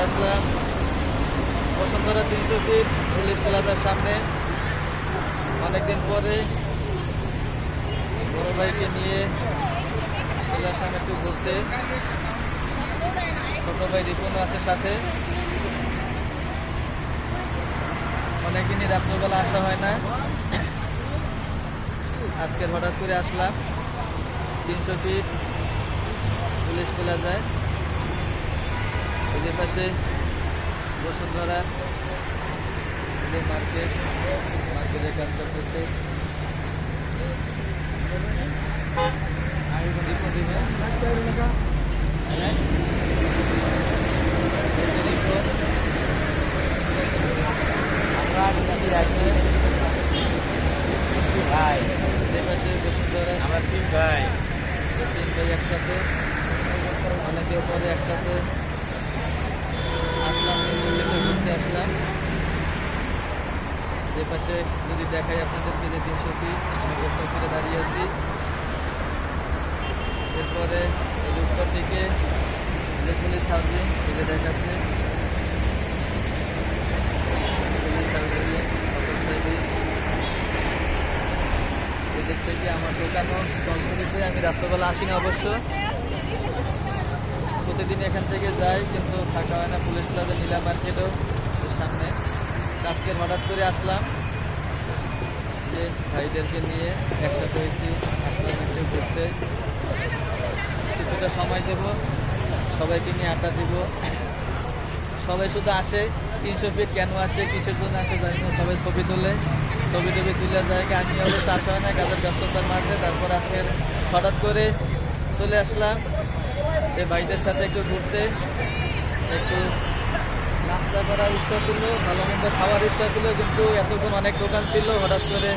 চলে আসলাম Bashundhara 300 fit police প্লাজার সামনে। অনেকদিন পরে বড় ভাইকে নিয়ে চলে আসলাম একটু ঘুরতে। ছোট ভাই রিপন আছে সাথে। অনেকদিনই রাত্রবেলা আসা হয় না, আজকের হঠাৎ করে আসলাম 300 ফিট পুলিশ প্লাজায়। এদের পাশে বসুন্ধরা মার্কেটের কাজ চলতেছে। আমরা তিন ভাই একসাথে, অনেকে পরে একসাথে আসলাম, ঘুরতে আসলাম। যে পাশে যদি দেখাই আপনাদেরকে যে 300 ফিট, আমি 200 ফিটে দাঁড়িয়ে আছি। এরপরে এই উত্তর দিকে যে পুলিশ হাউজিং এতে দেখাচ্ছে, এদিক থেকে আমার দোকানও জলসরিতে। আমি রাত্রবেলা আসি না অবশ্য, প্রতিদিন এখান থেকে যাই, কিন্তু থাকা হয় না। পুলিশ ক্লাবের নীলা মার্কেটও সামনে। আজকের হঠাৎ করে আসলাম, যে ভাইদেরকে নিয়ে একসাথে হয়েছি, আসলাম একটু ঘুরতে। কিছুটা সময় দেব, সবাইকে নিয়ে আড্ডা দিব। সবাই শুধু আসে 300 ফিট, কেন আসে কিসের জন্য আসে জানি না। সবাই ছবি তুলে তুলে যায়। আমি অবশ্য আসা হয় না কাজের ব্যস্ততার মাঝে। তারপর আজকের হঠাৎ করে চলে আসলাম এই ভাইদের সাথে একটু ঘুরতে। একটু নাস্তা করার ইচ্ছা ছিল, ভালো মন্দ খাওয়ার ইচ্ছা ছিল, কিন্তু এতক্ষণ অনেক দোকান ছিল। হঠাৎ করে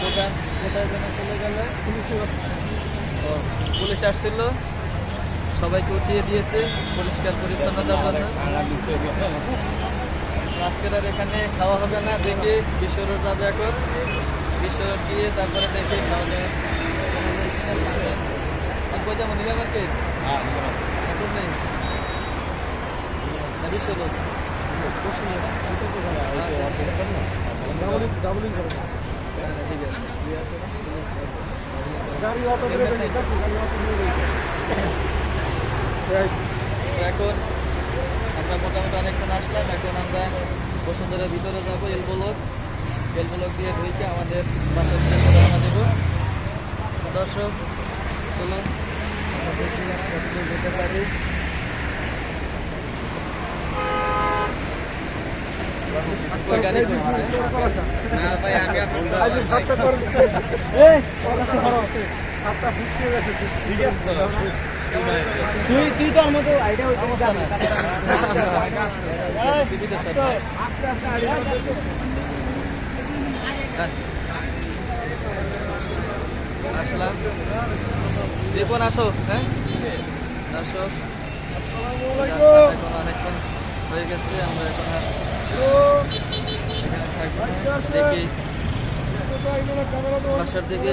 দোকান কোথায় যেন চলে গেল, পুলিশ আসছিল, সবাইকে উঠিয়ে দিয়েছে পরিষ্কার পরিচ্ছন্নতার জন্য। আজকের আর এখানে খাওয়া হবে না, দেখি বিশ্বরোড যাবে এখন। বিশ্বরোড গিয়ে তারপরে দেখি খাওয়া যাবে। যেমন নীলা মার্কেট এখন নেই না, বিশ্বরোড এখন আমরা মোটামুটি অনেকক্ষণ আসলাম। এখন আমরা বসুন্ধরার ভিতরে যাবো। এলবোলক দিয়ে ঢুকে আমাদের বাসার থেকে রওনা দেব। দর্শক চলুন আমরা দেখি কতদূর যেতে পারি। তুই তোর মতো আইডিয়া আসলাম, রিপন আসো। হ্যাঁ আসো, এখন অনেকক্ষণ হয়ে গেছে। আমরা এখন আর এখানে থাকবো না, দেখি বাসার দিকে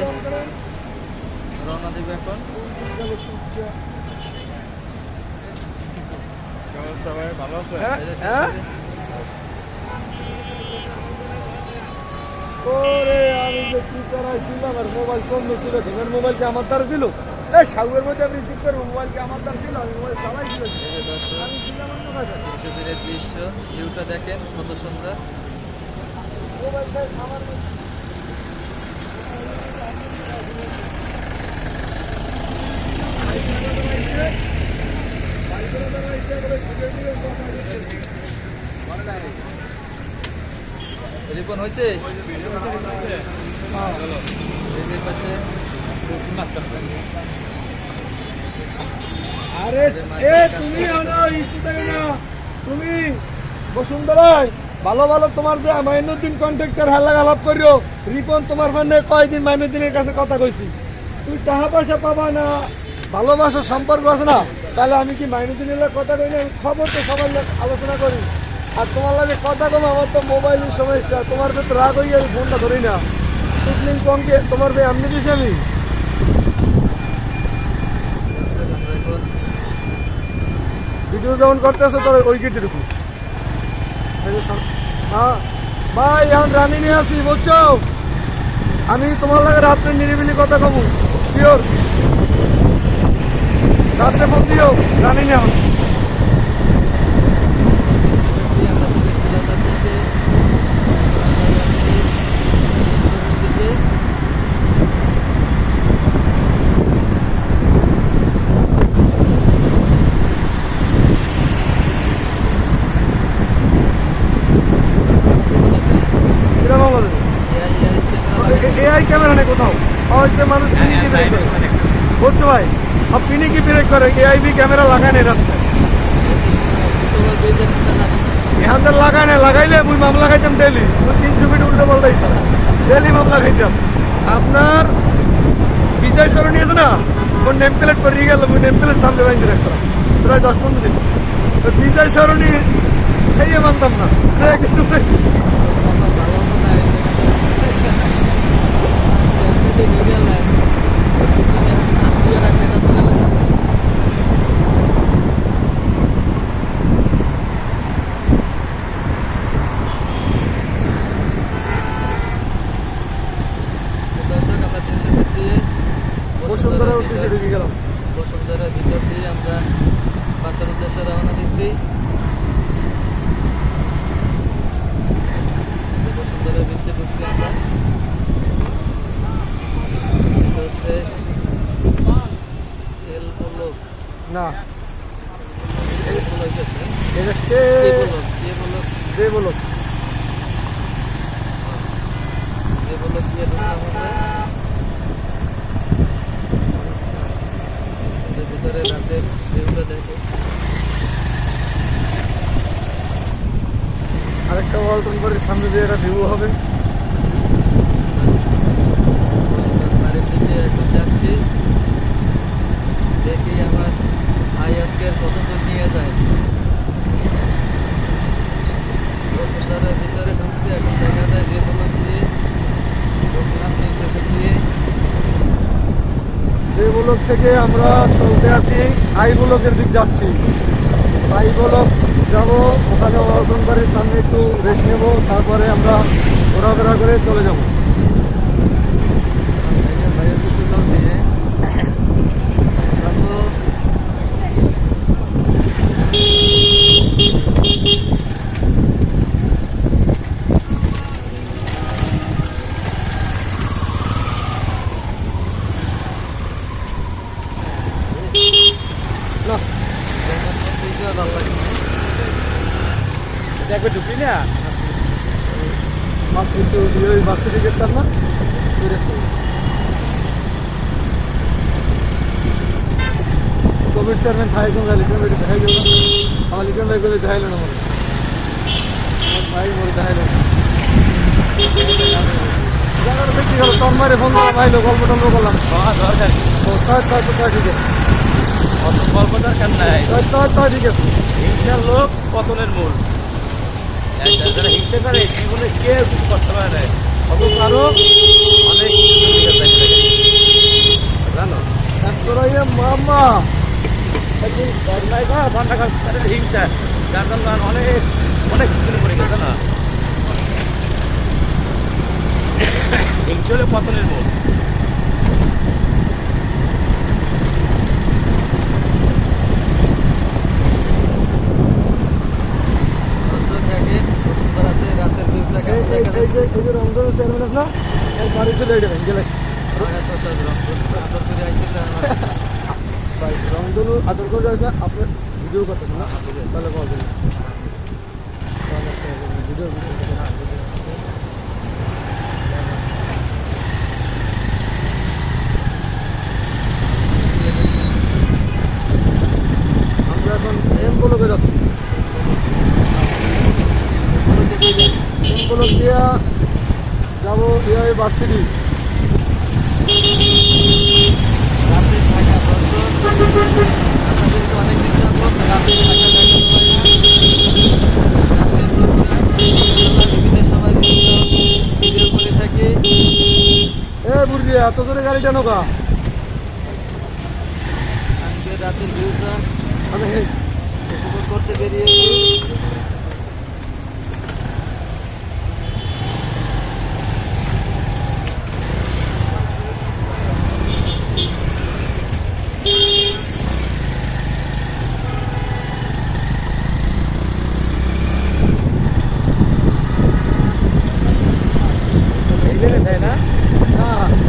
রওনা দেবে এখন। ভালো আছে? ওরে আমি যে কি করাইছিলাম, আর মোবাইল কম ছিল, তোমার মোবাইল কি আমার দ্বারা ছিল? এই সাউয়ের মধ্যে আমি রিসিভ করবো, মোবাইল কি আমার দ্বারা ছিল? আমি মোবাইল চালাইছিল, আমি ছিলাম অন্য কাছে। দৃশ্য ভিউটা দেখেন কত সুন্দর। মোবাইল আমার রিপন হয়েছে আরে এ তুমি তুমি বসুন্ধরায় ভালো ভালো তোমার যে মাইনুদ্দিন কন্ট্রাক্টর হালা আলাপ করিও। রিপন তোমার ফোনে কয়দিন মাইনুদ্দিনের কাছে কথা কইছি, তুই টাকা পয়সা পাবা না, ভালোবাসার সম্পর্ক আছে না, তাহলে আমি কি মাইনুদ্দিনের কথা কই না? খবর তো সবাই আলোচনা করি। আর তোমার লাগে কথা কম, আমার তো মোবাইলের সমস্যা। তোমার তো রাগ হইয়া আমি ফোনটা ধরি না। সুপ্রিম কমকে তোমার ভাই এমনি দিছি আমি। ভিডিও যেমন করতে আসো তোর ওই গেটের উপর হ্যাঁ ভাই এখন রানি নিয়ে আসি বুঝছো আমি তোমার লাগে রাত্রে নিরিবিলি কথা কব শিওর রাত্রে ফোন দিও রানি নিয়ে এখন আমরা পুলিশ প্লাজার দিকে দিকে এটা মামলা দেবে এআই ক্যামেরা নেই কোথাও হচ্ছে মানুষ পিনিকি ব্রেক করে বুঝছো ভাই আর পিনিকি ব্রেক করে এআইবি ক্যামেরা লাগায় নেই রাস্তায় এখান থেকে লাগায় নেই লাগাইলে মুই মামলা খাইতাম ডেলি মুই 300 ফিট উল্টো পাল্টাইছি ডেলি মামলা খাইতাম আপনার বিজয় সরণি আছে না ওর নেম প্লেট করিয়ে গেল মুই নেম প্লেট সামনে বাইন্ধে রাখছিলাম প্রায় 10-15 দিন তো বিজয় সরণি খাইয়ে মানতাম না যে একদিন ডুবে গেছি। বসুন্ধরা উদ্দেশ্যে ঢুকে গেলাম বসুন্ধরার ভিতর দিয়ে আমরা বাসার উদ্দেশ্যে রওনা দিচ্ছি। বসুন্ধরার ভিতরে ঢুকছি আমরা। এটা হচ্ছে তেল বলক না তেল বলক আছে। এটা কে বলক যে বলো দিয়ে ঢুকলাম আমরা। এর ভিতরে রাতের ভিউটা দেখো। আরেকটা ওয়ালটন বাড়ির সামনে দিয়ে একটা ভিউ হবে বাড়ির দিকে এখন যাচ্ছি, দেখি আমার ভাই আজকে কত দূর নিয়ে যায়। বসুন্ধরার ভিতরে ঢুকছি, এখন দেখা যায় যে বলক দিয়ে ঢুকলাম নিচে দিয়ে। যে ব্লক থেকে আমরা চলতে আসি আই ব্লকের দিক যাচ্ছি আই ব্লক যাবো ওখানে ওয়ালটন বাড়ির সামনে একটু রেস্ট নেবো তারপরে আমরা ঘোরাফেরা করে চলে যাবো ভাইয়ের কিছু লোক দিয়ে যাবো। না ভালো লাগে দেখবে ঢুকি না মাত্র একটু ওই ভার্সিটি গেটটা না ওই রেস্ট নেবো কোভিড চেয়ারম্যান থাই কোন লিখন ভাই দেখাই গেল না আমার লিখন ভাই বলে দেখাইল না আমার ভাই মোর দেখাইল না জায়গাটা দেখি গেল তন্মারে ফোন করা ভাইলো গল্প টল্প করলাম দরকার ও তাই ঠিক আছে অত গল্প দরকার নাই তাই ঠিক আছে হিংসার লোক পতনের মূল যারা হিংসা করে জীবনে কেউ কিছু করতে পারে না অত আরো অনেক জানো সরাইয়া মামা একদিন বদলাই বা ভান্ডাকার স্যারের হিংসা যার জন্য অনেক অনেক কিছু পড়ে গেছে না হিংসা হলে পতনের মূল বসুন্ধরাতে রাতের ভিউটা কেমন দেখা এই যাচ্ছে। যে রমজানের চেয়ারম্যান আছে না এর বাড়ি ছিল এইটা গেলে আমার এত সহজ রংপুর ফিরে আইছিল আমার ভাই রংধনু আদর করে আসবে আপনার ভিডিও করতেছেন না তাহলে বল দিন ভিডিও আমরা এখন এম ব্লকে যাচ্ছি এম ব্লক দিয়া যাবো ভার্সিটি রাতে থাকা বন্ধ। আপনাদেরকে অনেকদিন যাবত রাতে থাকা দেখাতে পারি না। রাতের বিভিন্ন সময় বিভিন্ন ভিডিও করে থাকি। এ বুড়ি এত জোরে গাড়ি টানো কা আজকে রাতের ভিউটা আমি উপভোগ করতে বেরিয়েছি। এইলে তাই না না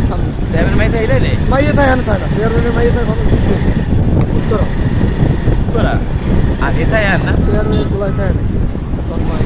সামনে দেবেন মাইতে এইলে নে মাইয়ে থাকে না থাকে না চেয়ারম্যানের মাইয়ে থাকে কত উত্তর করা আর এটাই আর না চেয়ারম্যানের গোলায় থাকে না তন্ময়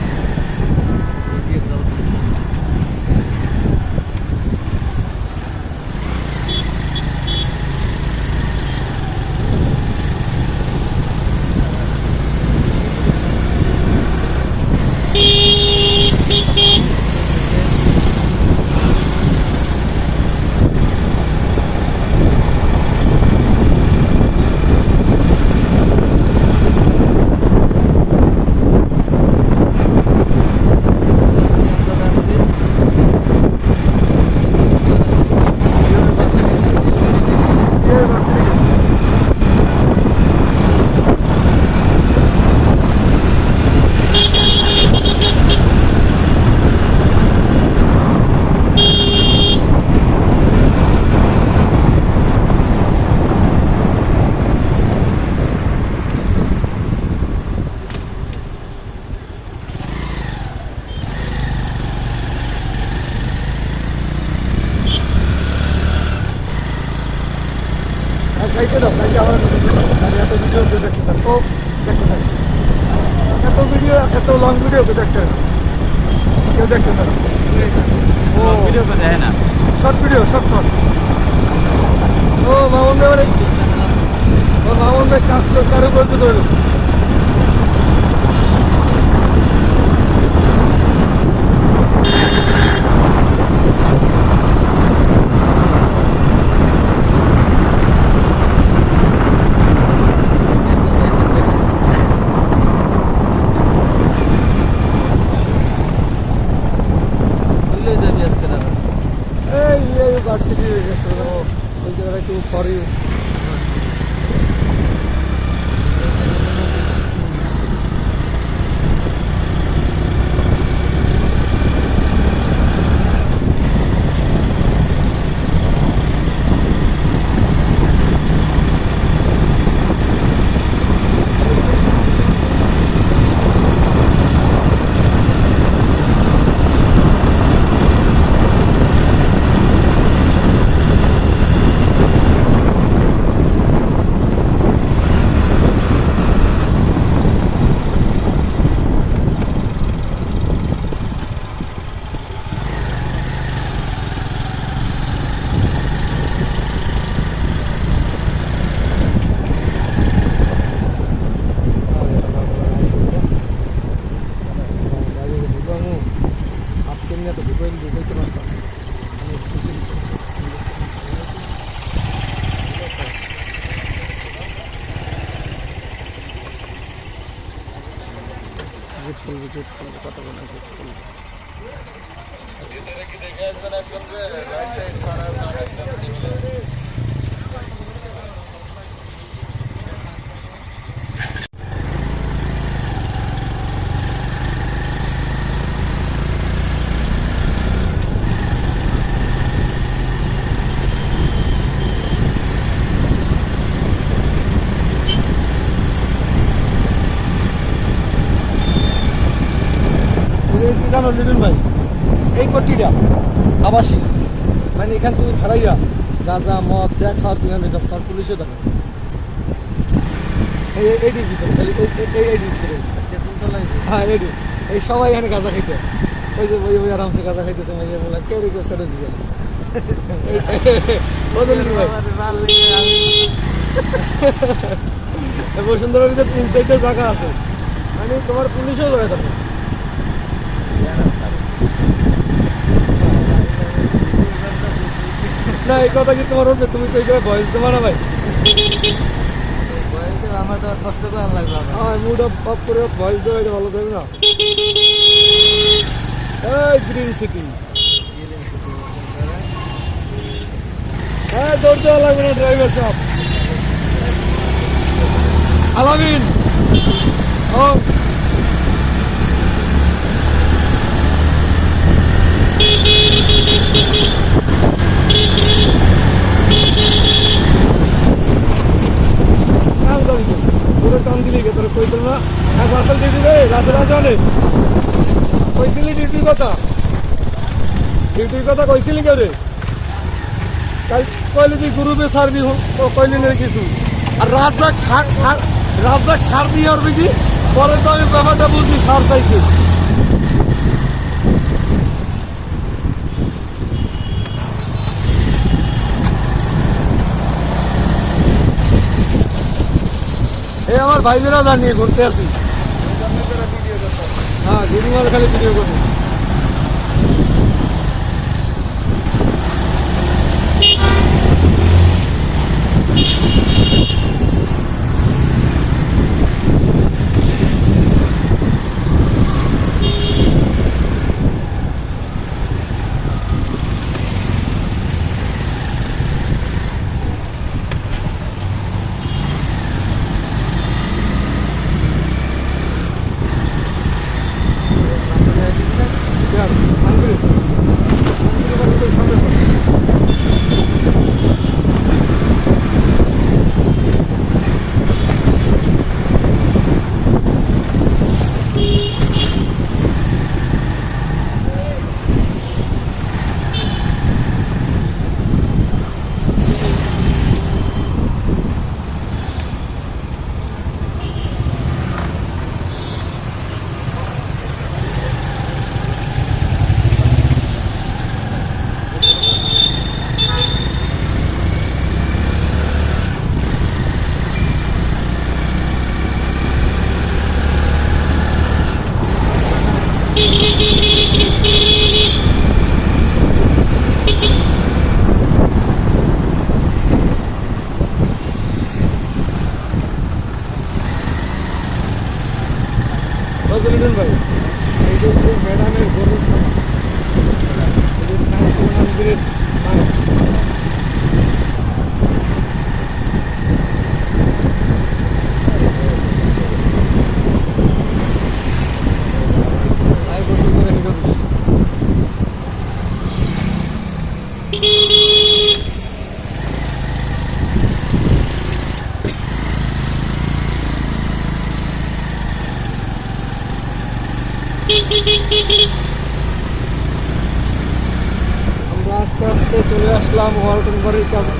খাইতে দাও খাইতে আমার আমি এত ভিডিও দেখতে চান ও দেখতে চান এত ভিডিও এত লং ভিডিও দেখতে কেউ দেখতে চান ও ভিডিও করে দেয় না শর্ট ভিডিও সব শর্ট ও মামুন ভাই মানে ও মামুন ভাই কাজ করে কারো করতে ধরো বুঝলেই যাবি আজকে না এই ভার্সিটি ওই জায়গাটা একটু পরে তো ঢুকাইতে পারতাম গেট খুলবে কথা বলে গেট খুলবে জানো লিটন ভাই এই পট্টিটা আবাসিক মানে এখান থেকে খারাইয়া গাঁজা মদ যা খাওয়ার তুমি আমি তার পুলিশে দেখো এইটির ভিতরে খালি এইটির ভিতরে হ্যাঁ এইটি এই সবাই এখানে গাঁজা খাইতে ওই যে ওই আরামসে গাঁজা খাইতেছে মাইয়া বলে কেউ কেউ সেটা দিচ্ছে বসুন্ধরার ভিতরে 3-4টা জায়গা আছে মানে তোমার পুলিশও জায়গা থাকবে না এই কথা কি তোমার উঠবে তুমি তো এই জায়গায় ভয়েস দেবো না ভাই আমার তো কষ্ট করা লাগবে হ্যাঁ মুড অফ করে ভয়েস দেবো এটা ভালো দেবে না এই গ্রিন সিটি হ্যাঁ দৌড় দেওয়া লাগবে না ড্রাইভার সব আলামিন ও তোরে টান দিলি গে তোর কইছিল না হ্যাঁ রাসেল ডিউটি রে রাসেল আছে অনেক কইছিলি ডিউটির কথা কইছিলি কেউ রে কাল কইলি তুই গ্রুপে সারবি কইলি না কিছু আর রাজ্জাক সার দিয়ে আর কি পরে তো আমি ব্যাপারটা বুঝি সার চাইছি এই আমার ভাইদেরা জানিয়ে ঘুরতে আসি হ্যাঁ গিরিমাল খালি ভিডিও করি বজলুদ্দিন ভাই এই যে ম্যাডামের গরুর মন্দিরের আমরা আস্তে আস্তে চলে আসলাম ওয়ালটন বাড়ির কাছে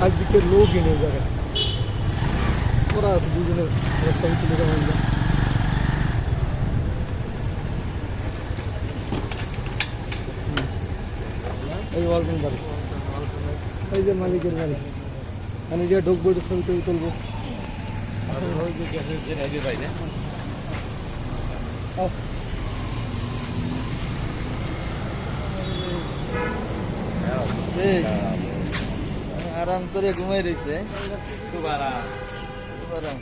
আজকে লোক এনে যাবে ওরা আছে দুজনের ছবি তুলে দেওয়া এই ওয়ালটন বাড়ি এই যে মালিকের বাড়ি আমি যে ঢুকবো ছবি টবি তুলবো আরাম করে ঘুমাই রয়েছে খুব আরাম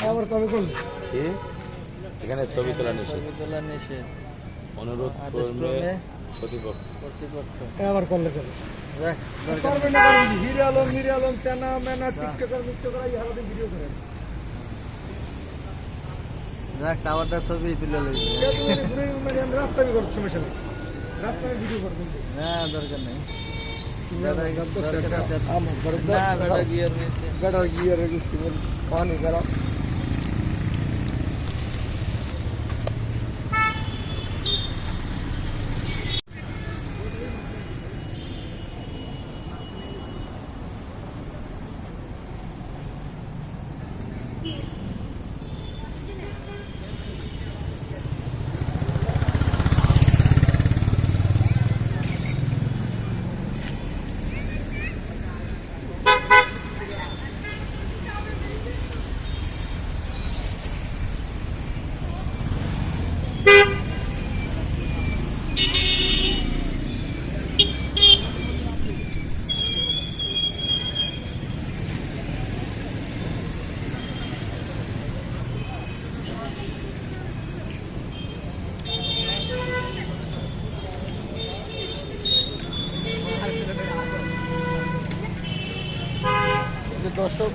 আবার কবে করলি এখানে ছবি তোলা নিষেধ ছবি তোলা নিষেধ অনুরোধ আদেশ ক্রমে কর্তৃপক্ষ আবার করলে কেন দেখ করবে না হিরে আলম তেনা মেনা টিকটকার ভিডিও করেন দেখ টাওয়ারটার ছবি তুলে লই রাস্তা বি করছি সমস্যা নেই রাস্তায় ভিডিও করবেন না দরকার নেই गटर गियर है उसकी पानी करा দর্শক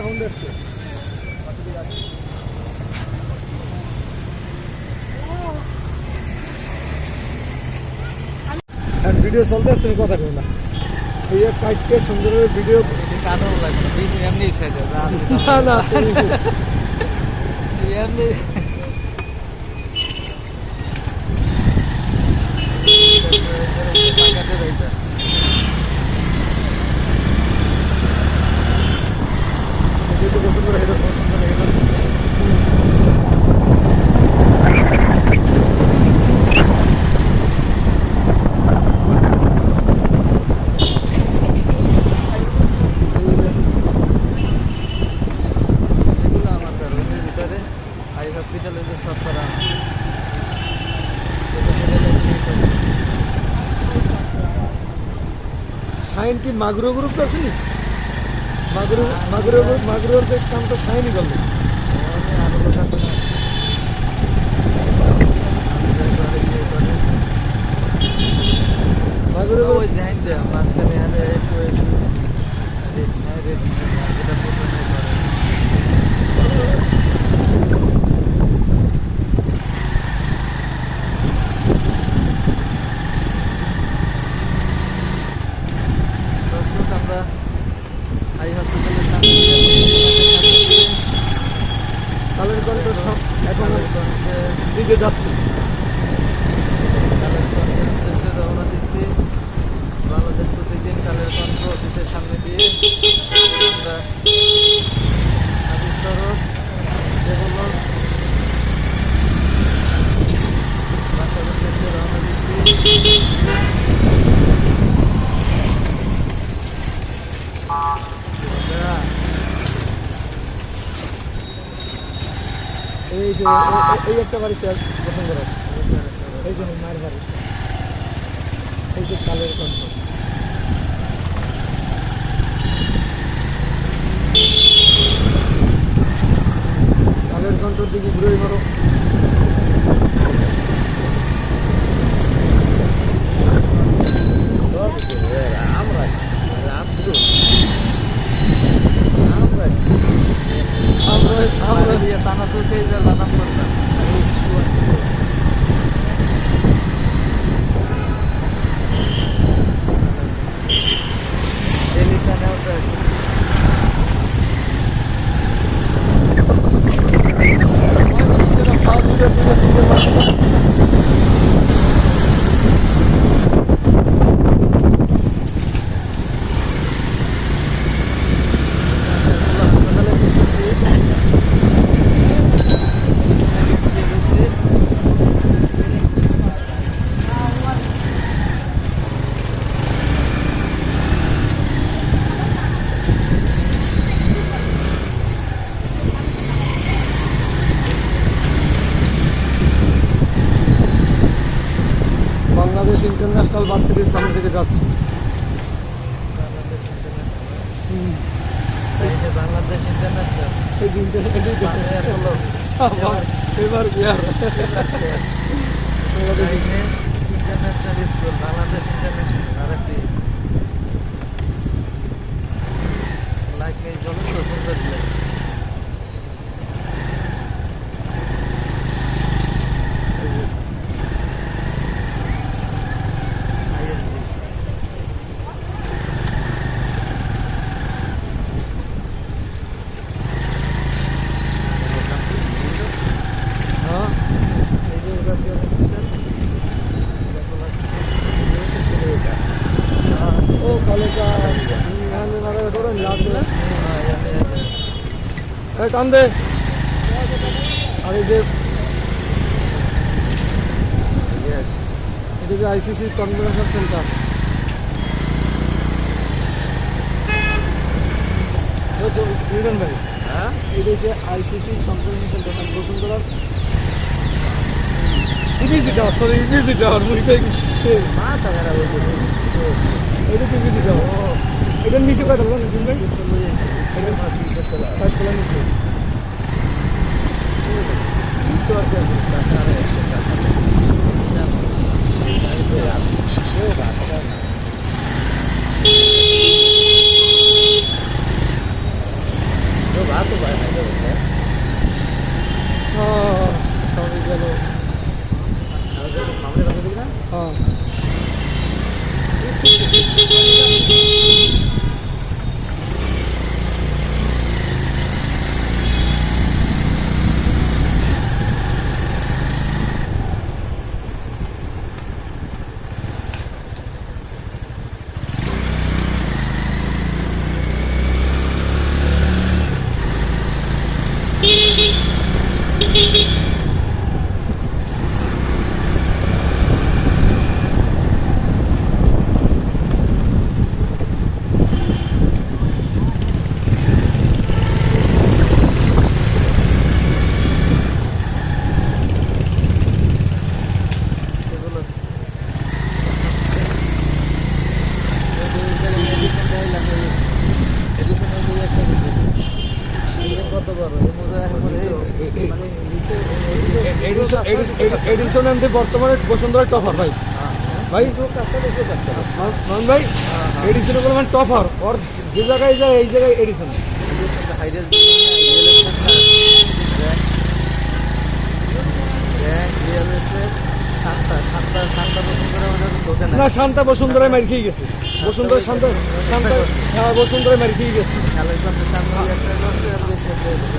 ফোন দেখছে ভিডিও চলতে তুমি কথা কই না এই কাটতে সুন্দর ভিডিও কাটানো লাগবে না বিশ এমনি খাইতে না না এমনি টাকাতে রইতা কিছু পছন্দ করে হেডর পছন্দ করে হেডর এগুলো আমার রুমের ভিতরে হাই হসপিটালে যে সব করা শাইন কি মাগুরো গ্রুপ তো আসেনি মাগুরোর যে কাম তো শাইনই করলো আরো লোক আছে না মাগুরো ওই জাইন দে মাঝখানে আরে একটু যেটা পছন্দ করে দর্শক আমরা হাই হসপিটালের সামনে কালের কণ্ঠ সব এখন দিয়ে দিকে যাচ্ছে কালের কণ্ঠের উদ্দেশ্যে রওনা দিচ্ছি বাংলাদেশ প্রতিদিন কালের কণ্ঠ অফিসের সামনে দিয়ে আমরা হাজির সড়ক ডেভেলপ বাসার উদ্দেশ্যে রওনা দিচ্ছি এই যে এই একটা বাড়ি স্যার প্রথম করে এই যে মায়ের বাড়ি এই যে কালের কণ্ঠ কালের কণ্ঠর দিকে ঘুরে মারো আমরা দিয়ে সানাসুর খেয়ে লানাম করতাম এলিসানেও তো বাংলাদেশ ইন্টারন্যাশনাল ভার্সিটির সামনে থেকে যাচ্ছে বাংলাদেশ ইন্টারন্যাশনাল এই যে এবার Bihar international school Bangladesh international আর একটি লাইক এই জন্য তো সুন্দর লাগে হ্যাঁ এই যে এবার হসপিটাল ও কালেকা লাভ দিলে টান দে আর এই যে এটা যে আইসিসি কনভেনশন সেন্টার মিলন ভাই হ্যাঁ এটা হচ্ছে ICC convention centre Bashundhara EBC tower sorry EBC tower মুইটাই মাথা খারাপ হয়েছে এটা তো ইবিসি টাওয়ার এটার নিচে কয়টা বলো মিলন ভাই এটা সাইড কলার নিচে তো আর এডিসন এমনি বর্তমানে বসুন্ধরা টপার ভাই ভাই মান ভাই এডিসনের বলে মানে টপার ওর যে জায়গায় যায় এই জায়গায় এডিসন হাইডেস না শান্তা বসুন্ধরায় মার খেয়ে গেছে বসুন্ধরা শান্তা শান্তা হ্যাঁ বসুন্ধরায় মার খেয়ে গেছে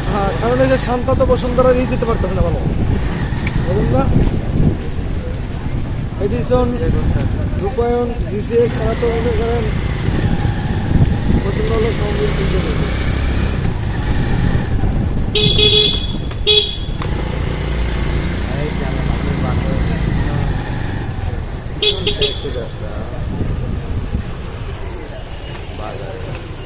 হ্যাঁ কারণ এই যে শান্তা তো বসুন্ধরা নিয়ে যেতে পারতেছে না ভালো বলুন না এডিসন রূপায়ণ জিসিএক্স তারা তো মনে করেন বসুন্ধরা হলো কমপ্লিট বাজারে